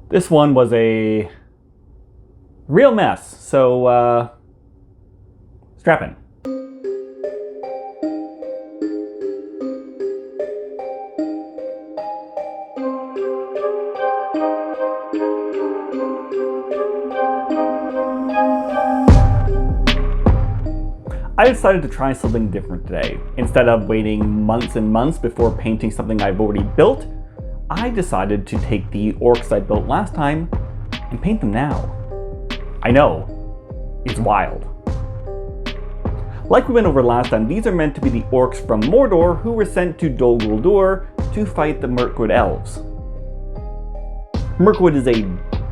This one was a real mess, so strap in. I decided to try something different today. Instead of waiting months and months before painting something I've already built, I decided to take the orcs I built last time and paint them now. I know, it's wild. Like we went over last time, these are meant to be the orcs from Mordor who were sent to Dol Guldur to fight the Mirkwood elves. Mirkwood is a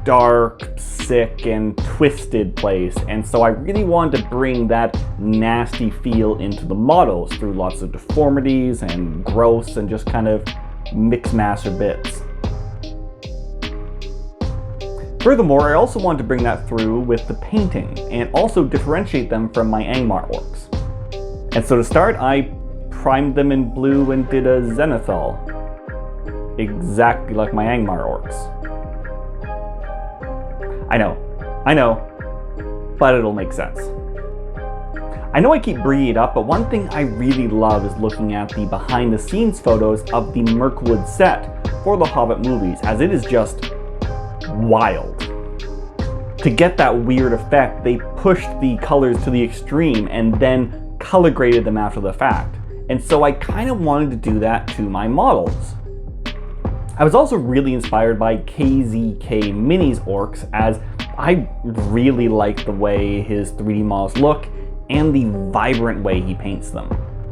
dark, sick, and twisted place, and so I really wanted to bring that nasty feel into the models through lots of deformities and growths and just kind of mix master bits. Furthermore, I also wanted to bring that through with the painting and also differentiate them from my Angmar orcs. And so to start, I primed them in blue and did a zenithal, exactly like my Angmar orcs. I know, but it'll make sense. I know I keep bringing it up, but one thing I really love is looking at the behind the scenes photos of the Mirkwood set for the Hobbit movies, as it is just wild. To get that weird effect, they pushed the colors to the extreme and then color graded them after the fact. And so I kind of wanted to do that to my models. I was also really inspired by KzK Mini's orcs, as I really like the way his 3D models look and the vibrant way he paints them.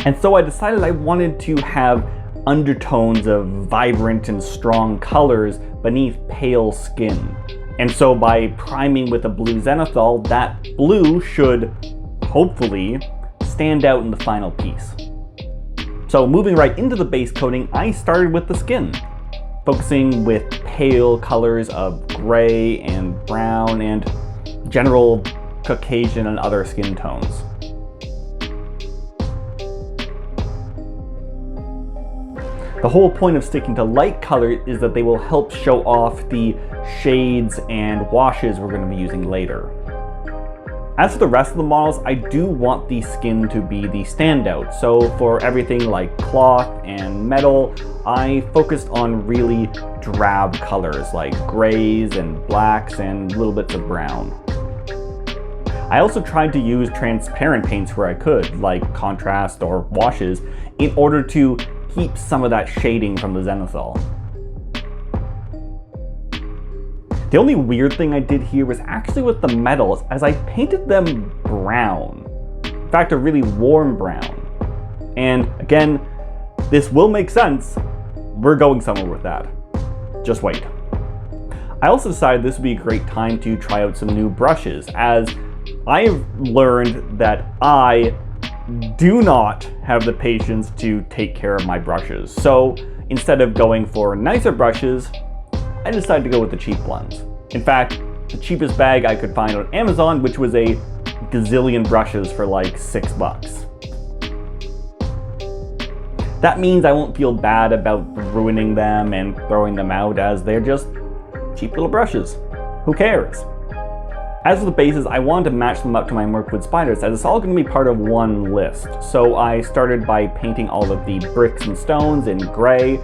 And so I decided I wanted to have undertones of vibrant and strong colors beneath pale skin. And so by priming with a blue zenithal, that blue should, hopefully, stand out in the final piece. So moving right into the base coating, I started with the skin, focusing with pale colors of gray and brown and general Caucasian and other skin tones. The whole point of sticking to light color is that they will help show off the shades and washes we're going to be using later. As for the rest of the models, I do want the skin to be the standout, so for everything like cloth and metal, I focused on really drab colors like grays and blacks and little bits of brown. I also tried to use transparent paints where I could, like contrast or washes, in order to keep some of that shading from the zenithal. The only weird thing I did here was actually with the metals, as I painted them brown. In fact, a really warm brown. And again, this will make sense. We're going somewhere with that. Just wait. I also decided this would be a great time to try out some new brushes, as I have learned that I do not have the patience to take care of my brushes. So instead of going for nicer brushes, I decided to go with the cheap ones. In fact, the cheapest bag I could find on Amazon, which was a gazillion brushes for like $6. That means I won't feel bad about ruining them and throwing them out, as they're just cheap little brushes. Who cares? As for the bases, I wanted to match them up to my Mirkwood spiders, as it's all going to be part of one list. So I started by painting all of the bricks and stones in gray,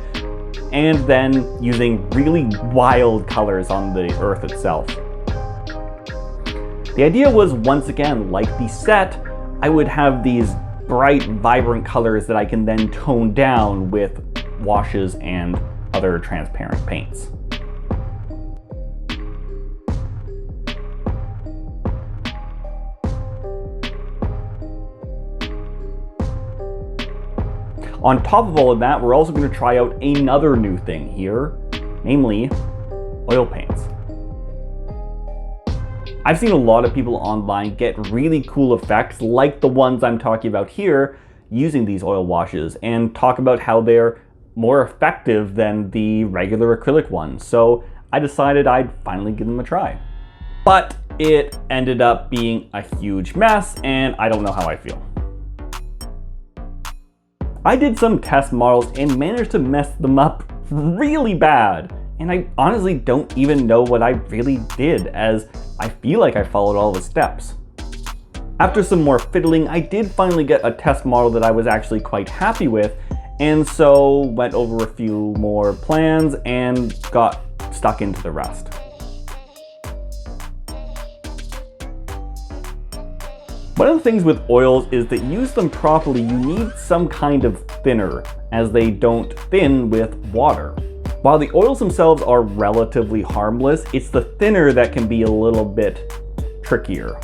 and then using really wild colors on the earth itself. The idea was, once again, like the set, I would have these bright, vibrant colors that I can then tone down with washes and other transparent paints. On top of all of that, we're also going to try out another new thing here, namely oil paints. I've seen a lot of people online get really cool effects like the ones I'm talking about here using these oil washes, and talk about how they're more effective than the regular acrylic ones. So I decided I'd finally give them a try. But it ended up being a huge mess, and I don't know how I feel. I did some test models and managed to mess them up really bad. and I honestly don't even know what I really did, as I feel like I followed all the steps. After some more fiddling, I did finally get a test model that I was actually quite happy with, and so went over a few more plans and got stuck into the rest. One of the things with oils is that use them properly, you need some kind of thinner, as they don't thin with water. While the oils themselves are relatively harmless, it's the thinner that can be a little bit trickier.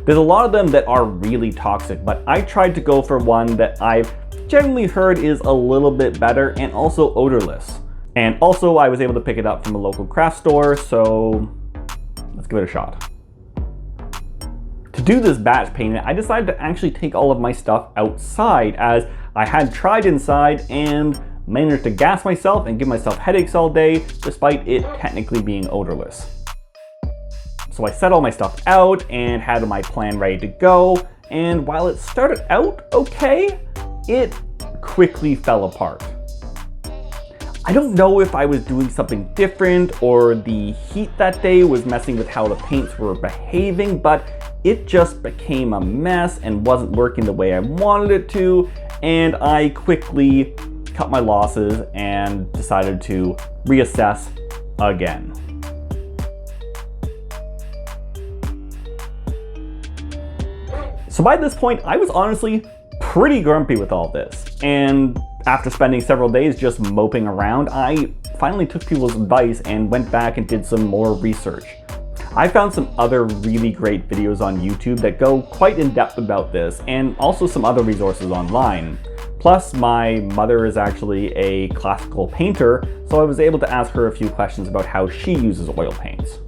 There's a lot of them that are really toxic, but I tried to go for one that I've generally heard is a little bit better and also odorless. And also I was able to pick it up from a local craft store, so let's give it a shot. To do this batch painting, I decided to actually take all of my stuff outside, as I had tried inside and managed to gas myself and give myself headaches all day, despite it technically being odorless. So I set all my stuff out and had my plan ready to go, and while it started out okay, it quickly fell apart. I don't know if I was doing something different or the heat that day was messing with how the paints were behaving, but it just became a mess and wasn't working the way I wanted it to, and I quickly cut my losses and decided to reassess again. So by this point, I was honestly pretty grumpy with all this, and after spending several days just moping around, I finally took people's advice and went back and did some more research. I found some other really great videos on YouTube that go quite in depth about this, and also some other resources online. Plus, my mother is actually a classical painter, so I was able to ask her a few questions about how she uses oil paints.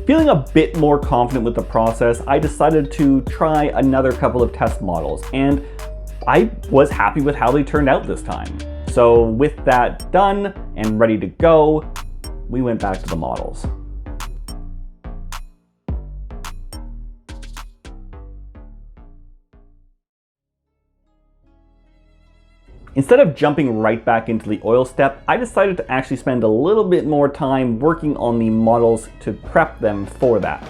Feeling a bit more confident with the process, I decided to try another couple of test models, and I was happy with how they turned out this time. So with that done and ready to go, we went back to the models. Instead of jumping right back into the oil step, I decided to actually spend a little bit more time working on the models to prep them for that.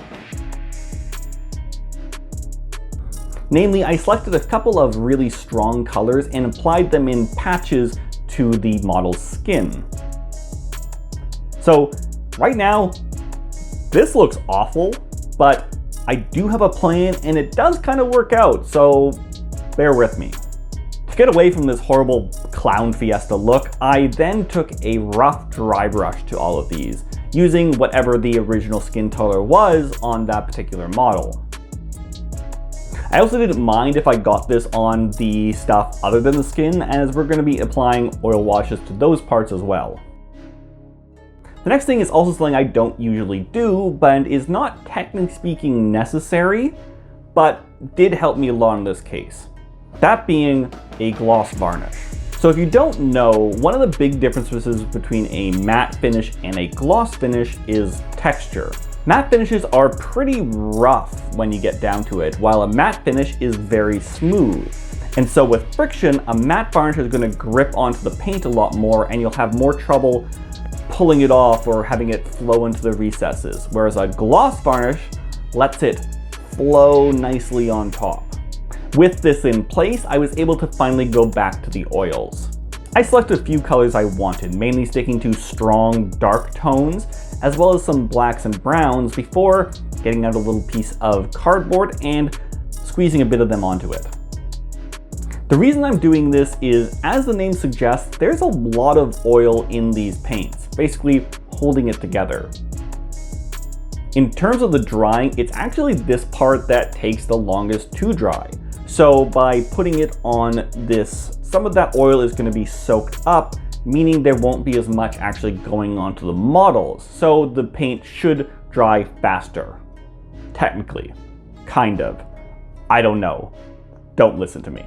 Namely, I selected a couple of really strong colors and applied them in patches to the model's skin. So right now, this looks awful, but I do have a plan and it does kind of work out, so bear with me. To get away from this horrible clown fiesta look, I then took a rough dry brush to all of these, using whatever the original skin color was on that particular model. I also didn't mind if I got this on the stuff other than the skin, as we're going to be applying oil washes to those parts as well. The next thing is also something I don't usually do, but is not technically speaking necessary, but did help me a lot in this case. That being a gloss varnish. So if you don't know, one of the big differences between a matte finish and a gloss finish is texture. Matte finishes are pretty rough when you get down to it, while a matte finish is very smooth. And so with friction, a matte varnish is going to grip onto the paint a lot more, and you'll have more trouble pulling it off or having it flow into the recesses, whereas a gloss varnish lets it flow nicely on top. With this in place, I was able to finally go back to the oils. I selected a few colors I wanted, mainly sticking to strong, dark tones, as well as some blacks and browns before getting out a little piece of cardboard and squeezing a bit of them onto it. The reason I'm doing this is, as the name suggests, there's a lot of oil in these paints, basically holding it together. In terms of the drying, it's actually this part that takes the longest to dry. So by putting it on this, some of that oil is going to be soaked up, meaning there won't be as much actually going onto the models. So the paint should dry faster. Technically. Kind of. I don't know. Don't listen to me.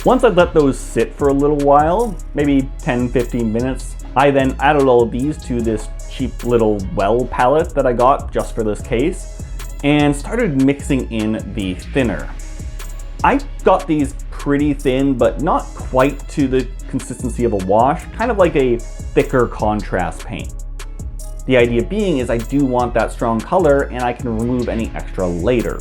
Once I let those sit for a little while, maybe 10-15 minutes, I then added all of these to this cheap little well palette that I got just for this case, and started mixing in the thinner. I got these pretty thin, but not quite to the consistency of a wash, kind of like a thicker contrast paint. The idea being is I do want that strong color and I can remove any extra later.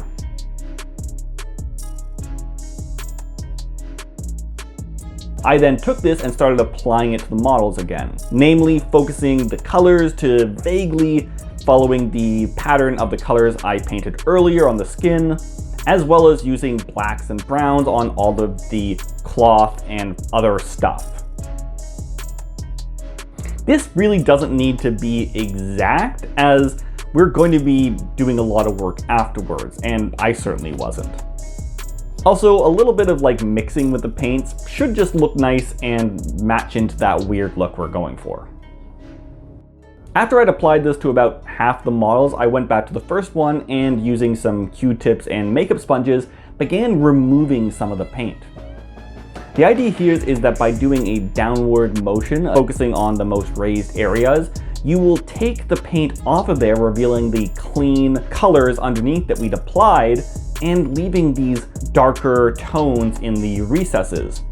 I then took this and started applying it to the models again, namely focusing the colors to vaguely following the pattern of the colors I painted earlier on the skin, as well as using blacks and browns on all of the cloth and other stuff. This really doesn't need to be exact, as we're going to be doing a lot of work afterwards, and I certainly wasn't. Also, a little bit of like mixing with the paints should just look nice and match into that weird look we're going for. After I'd applied this to about half the models, I went back to the first one and using some Q-tips and makeup sponges, began removing some of the paint. The idea here is that by doing a downward motion, focusing on the most raised areas, you will take the paint off of there, revealing the clean colors underneath that we'd applied, and leaving these darker tones in the recesses.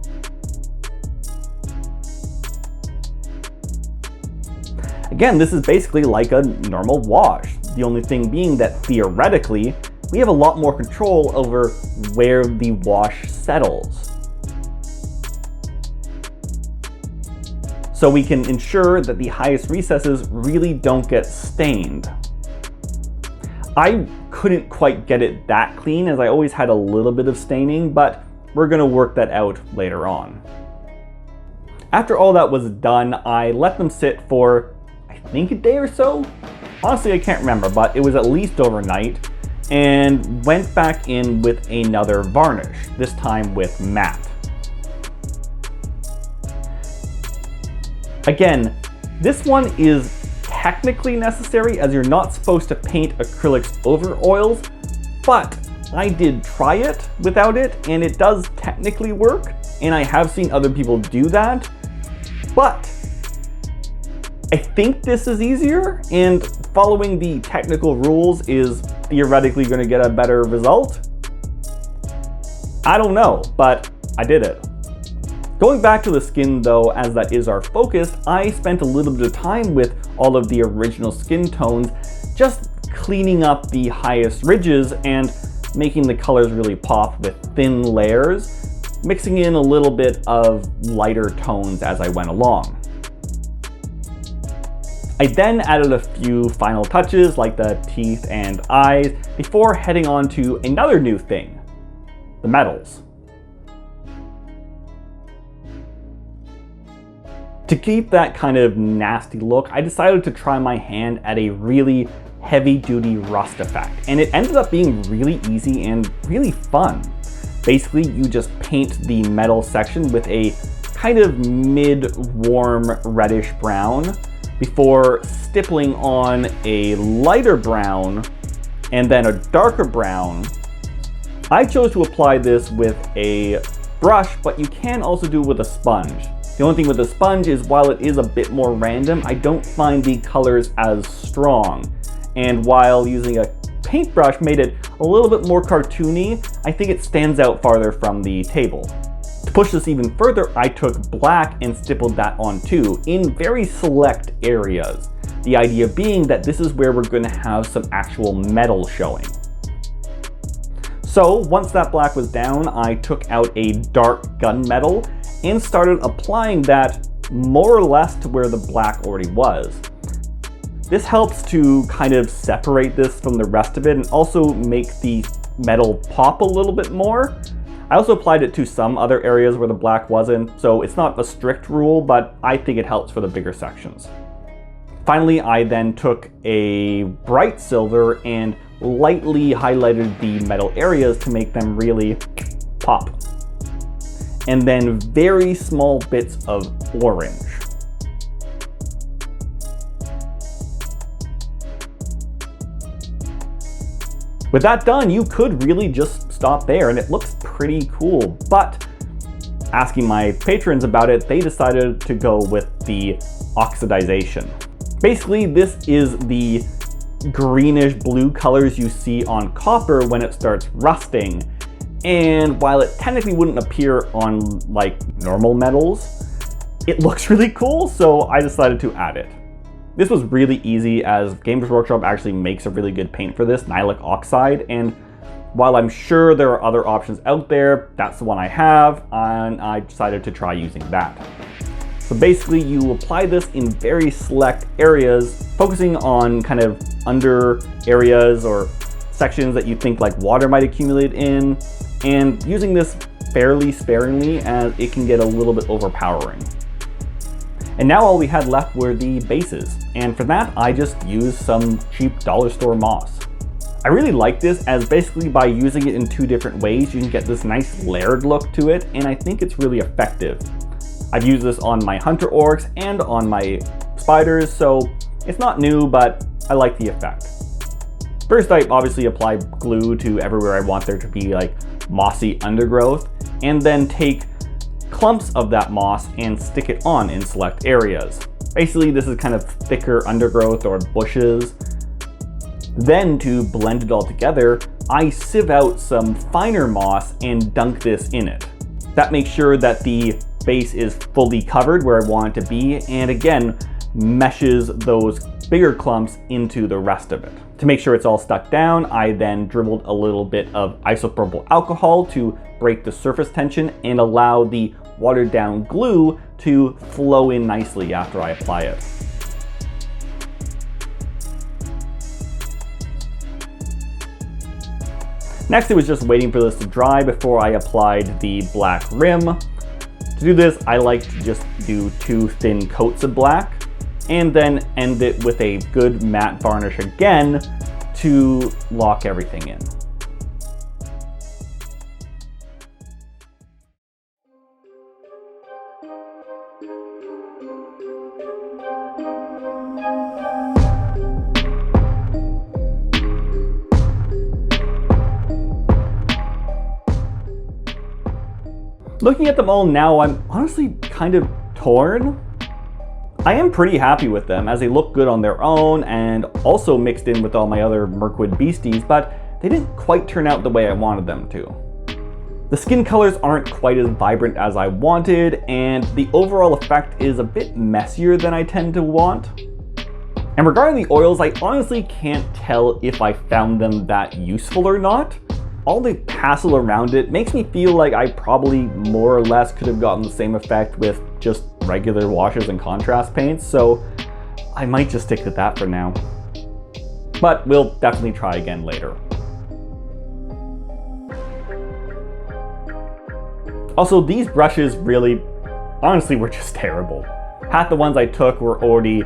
Again, this is basically like a normal wash. The only thing being that theoretically, we have a lot more control over where the wash settles. So we can ensure that the highest recesses really don't get stained. I couldn't quite get it that clean, as I always had a little bit of staining, but we're gonna work that out later on. After all that was done, I let them sit for, I think, a day or so? Honestly, I can't remember, but it was at least overnight, and went back in with another varnish, this time with matte. Again, this one is technically necessary, as you're not supposed to paint acrylics over oils, but I did try it without it and it does technically work, and I have seen other people do that, but I think this is easier, and following the technical rules is theoretically going to get a better result. I don't know, but I did it. Going back to the skin though, as that is our focus, I spent a little bit of time with all of the original skin tones, just cleaning up the highest ridges and making the colors really pop with thin layers, mixing in a little bit of lighter tones as I went along. I then added a few final touches like the teeth and eyes before heading on to another new thing, the metals. To keep that kind of nasty look, I decided to try my hand at a really heavy-duty rust effect, and it ended up being really easy and really fun. Basically, you just paint the metal section with a kind of mid-warm reddish brown before stippling on a lighter brown and then a darker brown. I chose to apply this with a brush, but you can also do it with a sponge. The only thing with the sponge is, while it is a bit more random, I don't find the colors as strong. And while using a paintbrush made it a little bit more cartoony, I think it stands out farther from the table. To push this even further, I took black and stippled that on too, in very select areas. The idea being that this is where we're going to have some actual metal showing. So once that black was down, I took out a dark gunmetal and started applying that more or less to where the black already was. This helps to kind of separate this from the rest of it and also make the metal pop a little bit more. I also applied it to some other areas where the black wasn't, so it's not a strict rule, but I think it helps for the bigger sections. Finally, I then took a bright silver and lightly highlighted the metal areas to make them really pop. And then very small bits of orange. With that done, you could really just stop there and it looks pretty cool, but asking my patrons about it, they decided to go with the oxidization. Basically, this is the greenish blue colors you see on copper when it starts rusting. And while it technically wouldn't appear on like normal metals, it looks really cool, so I decided to add it. This was really easy as Games Workshop actually makes a really good paint for this, Nihilic Oxide, and while I'm sure there are other options out there, that's the one I have, and I decided to try using that. So basically you apply this in very select areas, focusing on kind of under areas or sections that you think like water might accumulate in, and using this fairly sparingly as it can get a little bit overpowering. And now all we had left were the bases, and for that I just used some cheap dollar store moss. I really like this as basically by using it in two different ways you can get this nice layered look to it, and I think it's really effective. I've used this on my hunter orcs and on my spiders, so it's not new, but I like the effect. First, I obviously apply glue to everywhere I want there to be like mossy undergrowth, and then take clumps of that moss and stick it on in select areas. Basically, this is kind of thicker undergrowth or bushes. Then to blend it all together, I sieve out some finer moss and dunk this in it. That makes sure that the base is fully covered where I want it to be, and again, meshes those bigger clumps into the rest of it. To make sure it's all stuck down, I then dribbled a little bit of isopropyl alcohol to break the surface tension and allow the watered down glue to flow in nicely after I apply it. Next, it was just waiting for this to dry before I applied the black rim. To do this, I like to just do 2 thin coats of black and then end it with a good matte varnish again to lock everything in. Looking at them all now, I'm honestly kind of torn. I am pretty happy with them as they look good on their own and also mixed in with all my other Mirkwood beasties, but they didn't quite turn out the way I wanted them to. The skin colors aren't quite as vibrant as I wanted, and the overall effect is a bit messier than I tend to want. And regarding the oils, I honestly can't tell if I found them that useful or not. All the hassle around it makes me feel like I probably more or less could have gotten the same effect with just regular washes and contrast paints, so I might just stick with that for now. But we'll definitely try again later. Also, these brushes really, honestly, were just terrible. Half the ones I took were already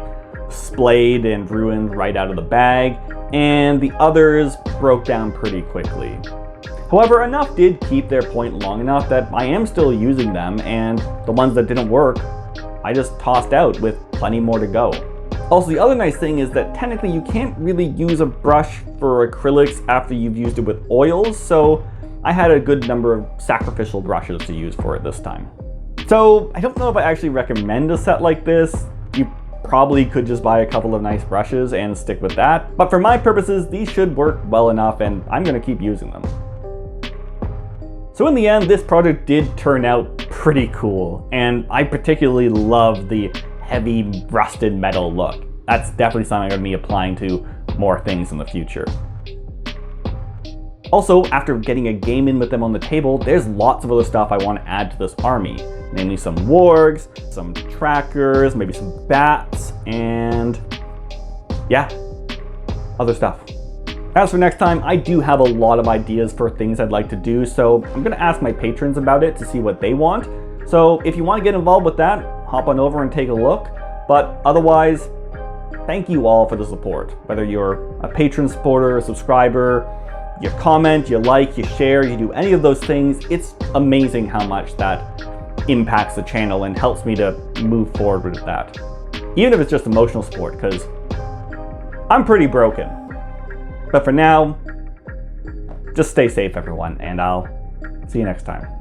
splayed and ruined right out of the bag, and the others broke down pretty quickly. However, enough did keep their point long enough that I am still using them, and the ones that didn't work, I just tossed out with plenty more to go. Also, the other nice thing is that technically you can't really use a brush for acrylics after you've used it with oils, so I had a good number of sacrificial brushes to use for it this time. So I don't know if I actually recommend a set like this. You probably could just buy a couple of nice brushes and stick with that, but for my purposes, these should work well enough and I'm gonna keep using them. So in the end, this project did turn out pretty cool, and I particularly love the heavy rusted metal look. That's definitely something I'm going to be applying to more things in the future. Also, after getting a game in with them on the table, there's lots of other stuff I want to add to this army, namely some wargs, some trackers, maybe some bats, and yeah, other stuff. As for next time, I do have a lot of ideas for things I'd like to do, so I'm going to ask my patrons about it to see what they want. So if you want to get involved with that, hop on over and take a look. But otherwise, thank you all for the support. Whether you're a patron supporter, a subscriber, you comment, you like, you share, you do any of those things, it's amazing how much that impacts the channel and helps me to move forward with that. Even if it's just emotional support, because I'm pretty broken. But for now, just stay safe everyone, and I'll see you next time.